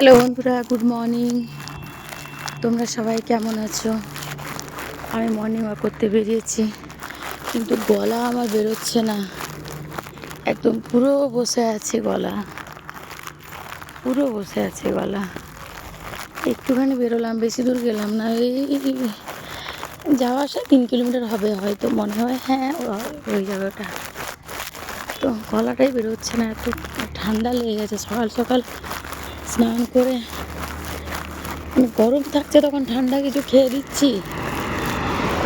Hello বন্ধুরা, good morning. তোমরা সবাই কেমন আছো? আমি মর্নিং ওয়াক করতে বেরিয়েছি, কিন্তু গলা আমার বেরোচ্ছে না। একদম পুরো বসে আছে গলা, পুরো বসে আছে গলা। একটুখানি বেরোলাম, বেশি দূর গেলাম না, এই যাওয়া আসা 3 কিলোমিটার হবে হয়তো, মনে হয়। হ্যাঁ, হয়ে যাবে ওটা। তো গলাটাই বেরোচ্ছে না, এত ঠান্ডা লেগে গেছে। সকাল সকাল স্নান করে গরম থাকছে, তখন ঠান্ডা কিছু খেয়ে দিচ্ছি।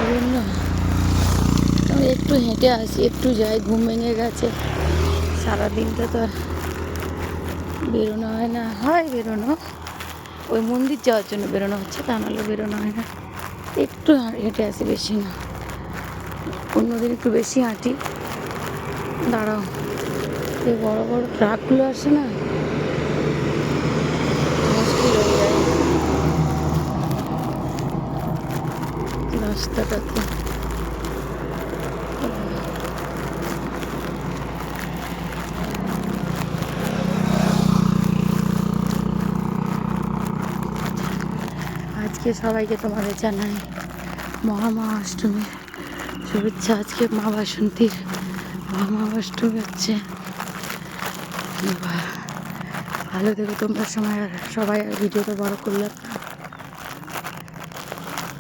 ওই জন্য আমি একটু হেঁটে আসি, একটু যাই, ঘুম ভেঙে গেছে। সারাদিনটা তো আর বেরোনো হয় না, হয় বেরোনো, ওই মন্দির যাওয়ার জন্য বেরোনো হচ্ছে, তা নাহলে বেরোনো হয় না। একটু হেঁটে আসি, বেশি না। অন্যদিন একটু বেশি হাঁটি। দাঁড়াও, এই বড় বড় ট্রাকগুলো আসে না, মুশকিল হয়ে যায় রাস্তাটাতে। আজকে সবাইকে তোমাদের জানাই মহাষ্টমীর শুভেচ্ছা। আজকে মা বাসন্তীর মহাষ্টমী হচ্ছে। ভালো দেখো তোমরা সবাই। আর ভিডিওটা বড় করলাম।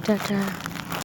টাটা।